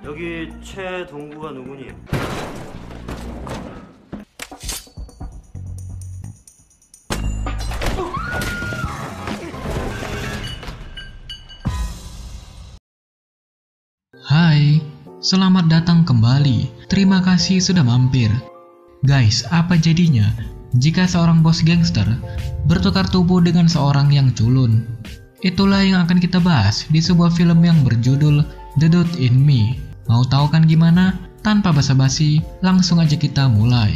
여기 최동구가 누구니? Hai, selamat datang kembali. Terima kasih sudah mampir. Guys, apa jadinya jika seorang bos gangster bertukar tubuh dengan seorang yang culun? Itulah yang akan kita bahas di sebuah film yang berjudul The Dude in Me. Mau tahu kan gimana? Tanpa basa-basi, langsung aja kita mulai.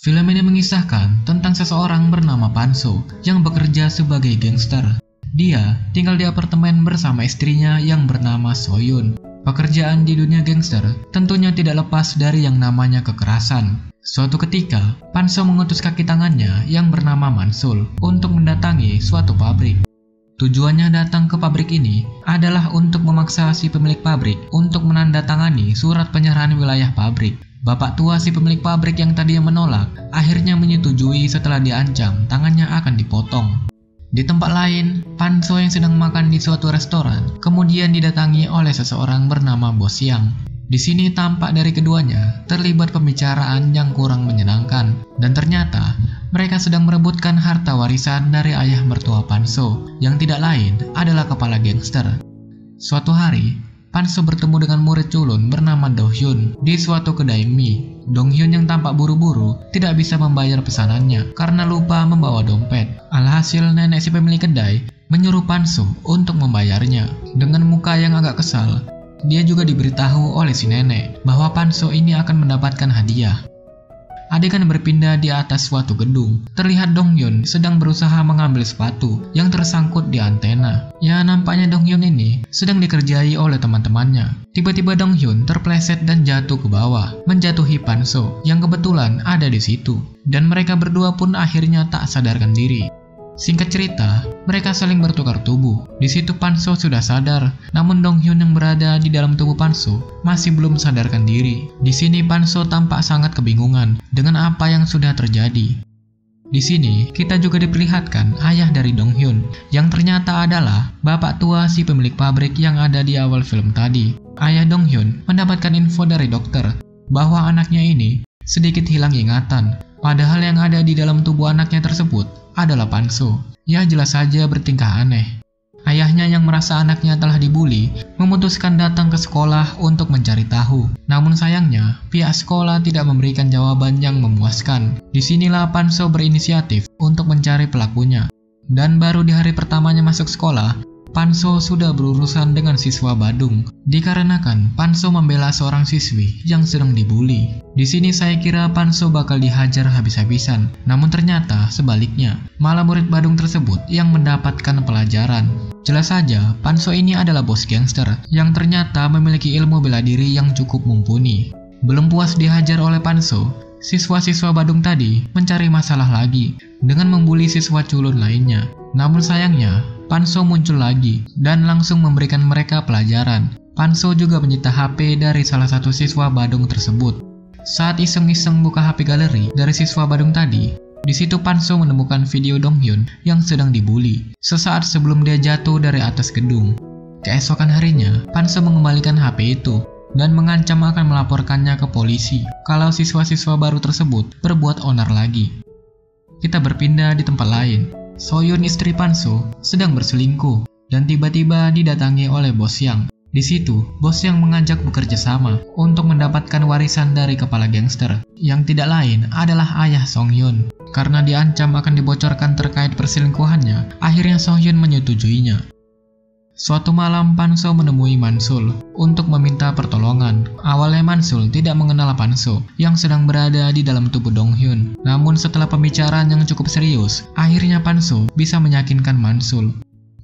Film ini mengisahkan tentang seseorang bernama Panso yang bekerja sebagai gangster. Dia tinggal di apartemen bersama istrinya yang bernama Soyun. Pekerjaan di dunia gangster tentunya tidak lepas dari yang namanya kekerasan. Suatu ketika, Panso mengutus kaki tangannya yang bernama Mansul untuk mendatangi suatu pabrik. Tujuannya datang ke pabrik ini adalah untuk memaksa si pemilik pabrik untuk menandatangani surat penyerahan wilayah pabrik. Bapak tua si pemilik pabrik yang tadinya menolak, akhirnya menyetujui setelah diancam tangannya akan dipotong. Di tempat lain, Panso yang sedang makan di suatu restoran kemudian didatangi oleh seseorang bernama Bos Yang. Di sini tampak dari keduanya terlibat pembicaraan yang kurang menyenangkan, dan ternyata mereka sedang merebutkan harta warisan dari ayah mertua Panso yang tidak lain adalah kepala gangster. Suatu hari, Panso bertemu dengan murid culun bernama Do-hyun di suatu kedai mie. Dong-hyun yang tampak buru-buru tidak bisa membayar pesanannya karena lupa membawa dompet. Alhasil nenek si pemilik kedai menyuruh Panso untuk membayarnya. Dengan muka yang agak kesal, dia juga diberitahu oleh si nenek bahwa Panso ini akan mendapatkan hadiah. Adegan berpindah di atas suatu gedung. Terlihat Dong-hyun sedang berusaha mengambil sepatu yang tersangkut di antena. Ya, nampaknya Dong-hyun ini sedang dikerjai oleh teman-temannya. Tiba-tiba Dong-hyun terpleset dan jatuh ke bawah, menjatuhi Panso yang kebetulan ada di situ. Dan mereka berdua pun akhirnya tak sadarkan diri. Singkat cerita, mereka saling bertukar tubuh. Di situ Panso sudah sadar, namun Dong-hyun yang berada di dalam tubuh Panso masih belum sadarkan diri. Di sini Panso tampak sangat kebingungan dengan apa yang sudah terjadi. Di sini kita juga diperlihatkan ayah dari Dong-hyun yang ternyata adalah bapak tua si pemilik pabrik yang ada di awal film tadi. Ayah Dong-hyun mendapatkan info dari dokter bahwa anaknya ini sedikit hilang ingatan, padahal yang ada di dalam tubuh anaknya tersebut adalah Panso. Ya, jelas saja bertingkah aneh. Ayahnya yang merasa anaknya telah dibully memutuskan datang ke sekolah untuk mencari tahu. Namun sayangnya, pihak sekolah tidak memberikan jawaban yang memuaskan. Disinilah Panso berinisiatif untuk mencari pelakunya. Dan baru di hari pertamanya masuk sekolah, Panso sudah berurusan dengan siswa Badung, dikarenakan Panso membela seorang siswi yang sedang dibully. Di sini saya kira Panso bakal dihajar habis-habisan, namun ternyata sebaliknya, malah murid Badung tersebut yang mendapatkan pelajaran. Jelas saja, Panso ini adalah bos gangster yang ternyata memiliki ilmu bela diri yang cukup mumpuni. Belum puas dihajar oleh Panso, siswa-siswa Badung tadi mencari masalah lagi dengan membuli siswa culun lainnya. Namun sayangnya, Panso muncul lagi dan langsung memberikan mereka pelajaran. Panso juga menyita HP dari salah satu siswa Badung tersebut. Saat iseng-iseng buka HP galeri dari siswa Badung tadi, di situ Panso menemukan video Dong-hyun yang sedang dibully sesaat sebelum dia jatuh dari atas gedung. Keesokan harinya, Panso mengembalikan HP itu dan mengancam akan melaporkannya ke polisi kalau siswa-siswa baru tersebut berbuat onar lagi. Kita berpindah di tempat lain. Soyun istri Panso sedang berselingkuh dan tiba-tiba didatangi oleh Bos Yang. Di situ, Bos Yang mengajak bekerja sama untuk mendapatkan warisan dari kepala gangster yang tidak lain adalah ayah Song-hyun. Karena diancam akan dibocorkan terkait perselingkuhannya, akhirnya Song-hyun menyetujuinya. Suatu malam Panso menemui Mansul untuk meminta pertolongan. Awalnya Mansul tidak mengenal Panso yang sedang berada di dalam tubuh Dong-hyun. Namun setelah pembicaraan yang cukup serius, akhirnya Panso bisa meyakinkan Mansul.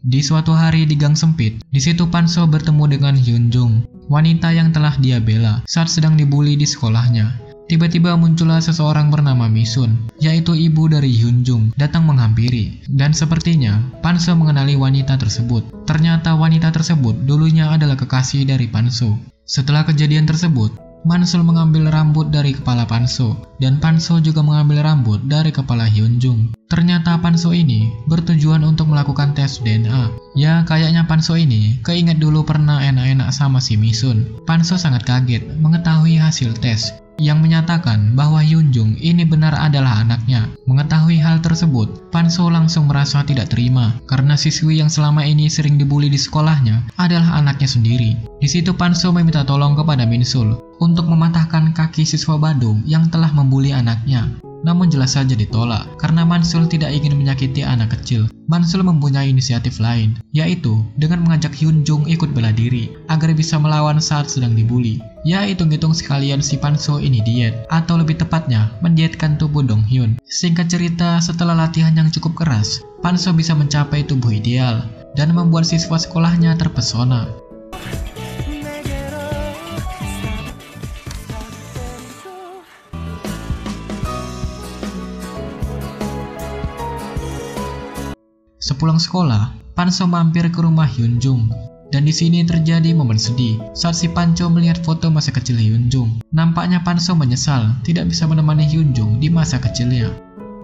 Di suatu hari di gang sempit, di situ Panso bertemu dengan Hyunjung, wanita yang telah dia bela saat sedang dibully di sekolahnya. Tiba-tiba muncullah seseorang bernama Misun, yaitu ibu dari Hyunjung, datang menghampiri. Dan sepertinya, Panso mengenali wanita tersebut. Ternyata wanita tersebut dulunya adalah kekasih dari Panso. Setelah kejadian tersebut, Mansul mengambil rambut dari kepala Panso, dan Panso juga mengambil rambut dari kepala Hyunjung. Ternyata Panso ini bertujuan untuk melakukan tes DNA. Ya, kayaknya Panso ini keinget dulu pernah enak-enak sama si Misun. Panso sangat kaget mengetahui hasil tes yang menyatakan bahwa Hyunjung ini benar adalah anaknya. Mengetahui hal tersebut, Panso langsung merasa tidak terima karena siswi yang selama ini sering dibully di sekolahnya adalah anaknya sendiri. Di situ Panso meminta tolong kepada Minsul untuk mematahkan kaki siswa Badung yang telah membuli anaknya. Namun jelas saja ditolak karena Mansul tidak ingin menyakiti anak kecil. Mansul mempunyai inisiatif lain, yaitu dengan mengajak Hyunjung ikut bela diri agar bisa melawan saat sedang dibully. Ya, hitung-hitung sekalian si Panso ini diet, atau lebih tepatnya mendietkan tubuh Donghyun. Singkat cerita, setelah latihan yang cukup keras, Panso bisa mencapai tubuh ideal dan membuat siswa sekolahnya terpesona. Sepulang sekolah, Panso mampir ke rumah Hyunjung. Dan di sini terjadi momen sedih saat si Panco melihat foto masa kecil Hyunjung. Nampaknya Panso menyesal tidak bisa menemani Hyunjung di masa kecilnya.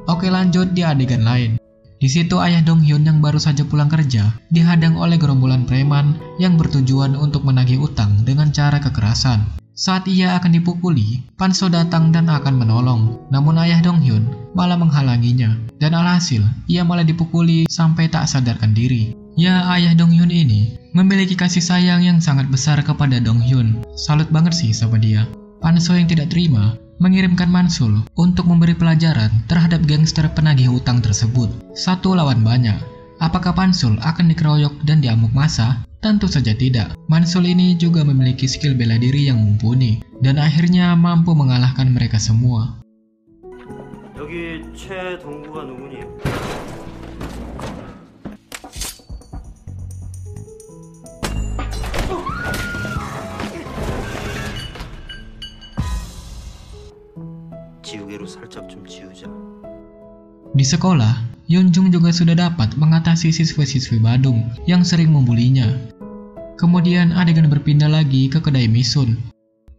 Oke, lanjut di adegan lain. Di situ ayah Donghyun yang baru saja pulang kerja dihadang oleh gerombolan preman yang bertujuan untuk menagih utang dengan cara kekerasan. Saat ia akan dipukuli, Panso datang dan akan menolong. Namun ayah Donghyun malah menghalanginya, dan alhasil ia malah dipukuli sampai tak sadarkan diri. Ya, ayah Donghyun ini memiliki kasih sayang yang sangat besar kepada Donghyun. Salut banget sih sama dia. Panso yang tidak terima mengirimkan Mansul untuk memberi pelajaran terhadap gangster penagih utang tersebut. Satu lawan banyak. Apakah Pansul akan dikeroyok dan diamuk massa? Tentu saja tidak. Mansul ini juga memiliki skill bela diri yang mumpuni dan akhirnya mampu mengalahkan mereka semua. 여기 최동구가 누구니? 지우개로 살짝 좀 지우자. Di sekolah, Hyunjung juga sudah dapat mengatasi siswa-siswi Badung yang sering membulinya. Kemudian adegan berpindah lagi ke kedai Misun.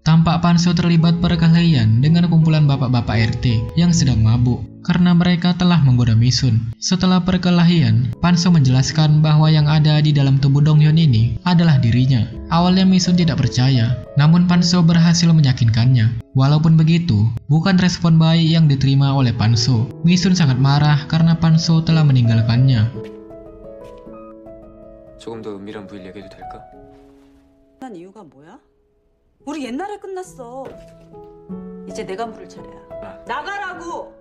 Tampak Panso terlibat perkelahian dengan kumpulan bapak-bapak RT yang sedang mabuk karena mereka telah menggoda Misun. Setelah perkelahian, Panso menjelaskan bahwa yang ada di dalam tubuh Donghyun ini adalah dirinya. Awalnya Misun tidak percaya, namun Panso berhasil meyakinkannya. Walaupun begitu, bukan respon baik yang diterima oleh Panso. Misun sangat marah karena Panso telah meninggalkannya. 조금 더 은밀한 부위를 얘기해도 될까? 난 이유가 뭐야? 우리 옛날에 끝났어. 이제 내가 물을 차례야. 나가라고!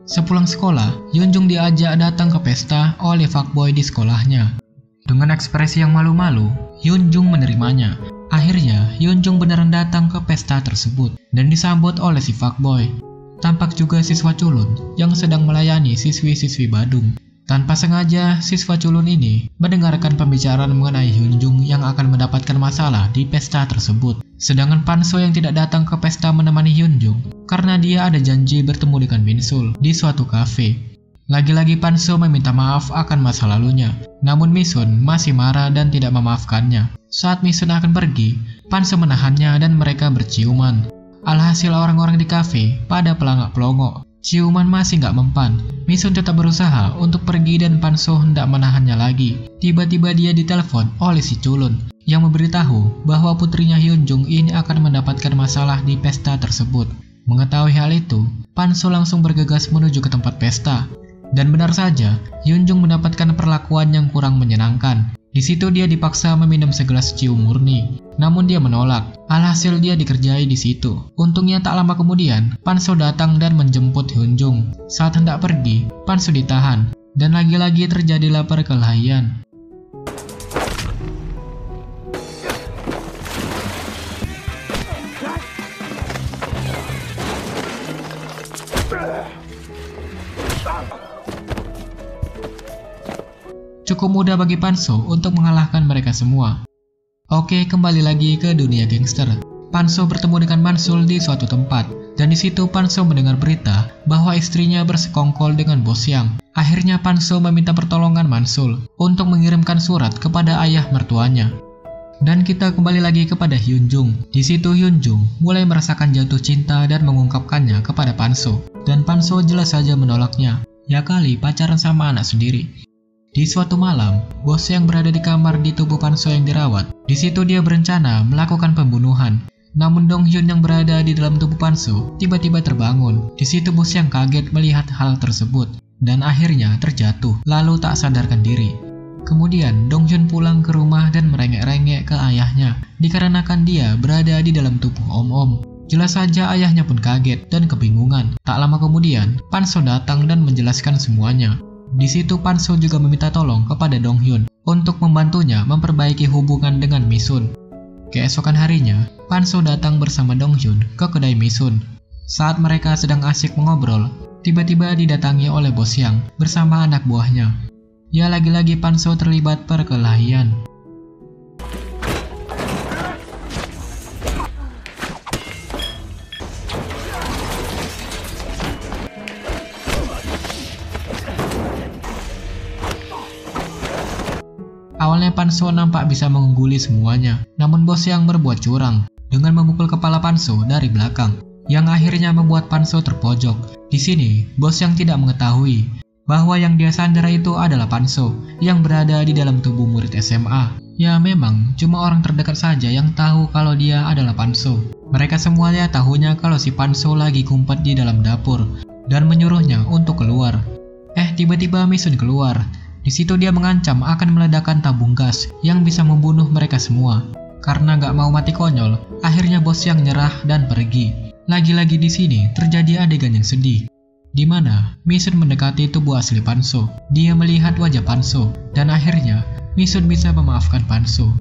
Sepulang sekolah, Hyunjung diajak datang ke pesta oleh fuckboy di sekolahnya. Dengan ekspresi yang malu-malu, Hyunjung menerimanya. Akhirnya, Hyunjung beneran datang ke pesta tersebut dan disambut oleh si fuckboy. Tampak juga siswa culun yang sedang melayani siswi-siswi Badung. Tanpa sengaja, siswa culun ini mendengarkan pembicaraan mengenai Hyunjung yang akan mendapatkan masalah di pesta tersebut. Sedangkan Panso yang tidak datang ke pesta menemani Hyunjung karena dia ada janji bertemu dengan Minsul di suatu kafe. Lagi-lagi Panso meminta maaf akan masa lalunya, namun Misun masih marah dan tidak memaafkannya. Saat Misun akan pergi, Panso menahannya dan mereka berciuman. Alhasil orang-orang di kafe pada pelangak-pelongok. Ciuman masih nggak mempan. Misun tetap berusaha untuk pergi dan Panso hendak menahannya lagi. Tiba-tiba dia ditelepon oleh si culun yang memberitahu bahwa putrinya Hyunjung ini akan mendapatkan masalah di pesta tersebut. Mengetahui hal itu, Panso langsung bergegas menuju ke tempat pesta. Dan benar saja, Hyunjung mendapatkan perlakuan yang kurang menyenangkan. Di situ dia dipaksa meminum segelas ciu murni, namun dia menolak. Alhasil dia dikerjai di situ. Untungnya tak lama kemudian, Panso datang dan menjemput Hyunjung. Saat hendak pergi, Panso ditahan, dan lagi-lagi terjadilah perkelahian. Cukup mudah bagi Panso untuk mengalahkan mereka semua. Oke, kembali lagi ke dunia gangster. Panso bertemu dengan Mansul di suatu tempat, dan di situ Panso mendengar berita bahwa istrinya bersekongkol dengan bos Yang. Akhirnya Panso meminta pertolongan Mansul untuk mengirimkan surat kepada ayah mertuanya. Dan kita kembali lagi kepada Hyun Jung. Di situ Hyun Jung mulai merasakan jatuh cinta dan mengungkapkannya kepada Panso. Dan Panso jelas saja menolaknya. Ya kali pacaran sama anak sendiri. Di suatu malam, bos yang berada di kamar di tubuh Panso yang dirawat. Di situ dia berencana melakukan pembunuhan. Namun Dong Hyun yang berada di dalam tubuh Panso tiba-tiba terbangun. Di situ bos yang kaget melihat hal tersebut dan akhirnya terjatuh lalu tak sadarkan diri. Kemudian Dong Hyun pulang ke rumah dan merengek-rengek ke ayahnya dikarenakan dia berada di dalam tubuh Om-Om. Jelas saja ayahnya pun kaget dan kebingungan. Tak lama kemudian Panso datang dan menjelaskan semuanya. Di situ Panso juga meminta tolong kepada Dong Hyun untuk membantunya memperbaiki hubungan dengan Misun. Keesokan harinya, Panso datang bersama Dong Hyun ke kedai Misun. Saat mereka sedang asik mengobrol, tiba-tiba didatangi oleh bos Yang bersama anak buahnya. Ya lagi-lagi Panso terlibat perkelahian. Awalnya Panso nampak bisa mengungguli semuanya, namun bos Yang berbuat curang dengan memukul kepala Panso dari belakang, yang akhirnya membuat Panso terpojok. Di sini, bos Yang tidak mengetahui bahwa yang dia sandera itu adalah Panso yang berada di dalam tubuh murid SMA. Ya memang, cuma orang terdekat saja yang tahu kalau dia adalah Panso. Mereka semuanya tahunya kalau si Panso lagi kumpet di dalam dapur dan menyuruhnya untuk keluar. Tiba-tiba Misun keluar. Di situ dia mengancam akan meledakkan tabung gas yang bisa membunuh mereka semua. Karena gak mau mati konyol, akhirnya bos Yang nyerah dan pergi. Lagi-lagi di sini terjadi adegan yang sedih, di mana Misun mendekati tubuh asli Panso. Dia melihat wajah Panso dan akhirnya Misun bisa memaafkan Panso.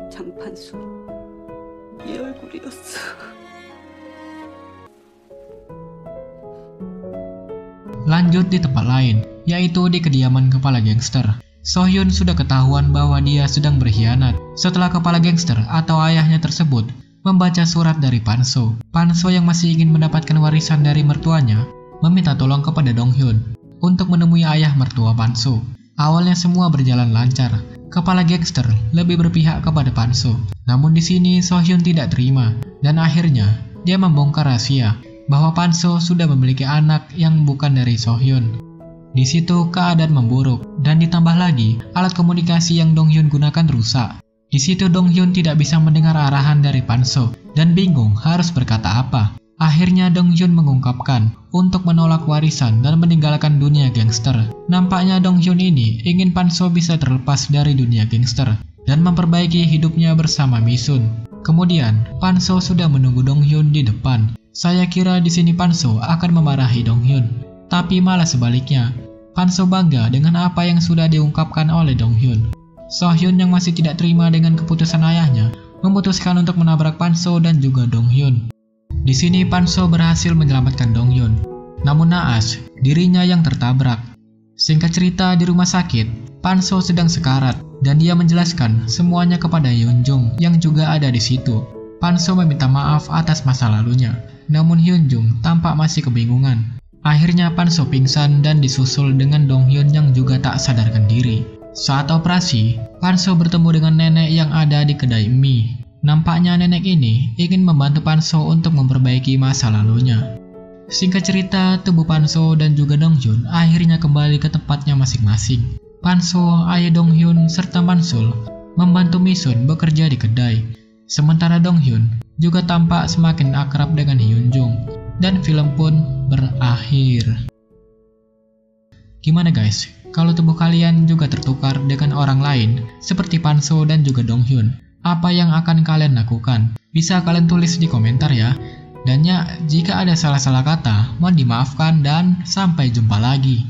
장판수, 이 얼굴이었어. Lanjut di tempat lain, yaitu di kediaman kepala gangster. Sohyun sudah ketahuan bahwa dia sedang berkhianat setelah kepala gangster atau ayahnya tersebut membaca surat dari Panso. Panso yang masih ingin mendapatkan warisan dari mertuanya meminta tolong kepada Dong Hyun untuk menemui ayah mertua Panso. Awalnya semua berjalan lancar. Kepala gangster lebih berpihak kepada Panso. Namun di sini Sohyun tidak terima dan akhirnya dia membongkar rahasia bahwa Panso sudah memiliki anak yang bukan dari Sohyun. Di situ keadaan memburuk dan ditambah lagi alat komunikasi yang Dong Hyun gunakan rusak. Di situ Dong Hyun tidak bisa mendengar arahan dari Panso dan bingung harus berkata apa. Akhirnya Dong Hyun mengungkapkan untuk menolak warisan dan meninggalkan dunia gangster. Nampaknya Dong Hyun ini ingin Panso bisa terlepas dari dunia gangster dan memperbaiki hidupnya bersama Misun. Kemudian Panso sudah menunggu Dong Hyun di depan. Saya kira di sini Panso akan memarahi Dong Hyun, tapi malah sebaliknya. Panso bangga dengan apa yang sudah diungkapkan oleh Dong Hyun. Sohyun yang masih tidak terima dengan keputusan ayahnya memutuskan untuk menabrak Panso dan juga Dong Hyun. Di sini Panso berhasil menyelamatkan Dong Hyun, namun naas dirinya yang tertabrak. Singkat cerita, di rumah sakit Panso sedang sekarat dan dia menjelaskan semuanya kepada Hyun Jung yang juga ada di situ. Panso meminta maaf atas masa lalunya, namun Hyun Jung tampak masih kebingungan. Akhirnya Panso pingsan dan disusul dengan Dong Hyun yang juga tak sadarkan diri. Saat operasi, Panso bertemu dengan nenek yang ada di kedai mie. Nampaknya nenek ini ingin membantu Panso untuk memperbaiki masa lalunya. Singkat cerita, tubuh Panso dan juga Dong Hyun akhirnya kembali ke tempatnya masing-masing. Panso, ayah Dong Hyun, serta Mansul membantu Misun bekerja di kedai. Sementara Dong Hyun juga tampak semakin akrab dengan Hyun Jung. Dan film pun berakhir. Gimana guys? Kalau tubuh kalian juga tertukar dengan orang lain seperti Panso dan juga Dong Hyun, apa yang akan kalian lakukan? Bisa kalian tulis di komentar ya. Dan ya, jika ada salah-salah kata, mohon dimaafkan dan sampai jumpa lagi.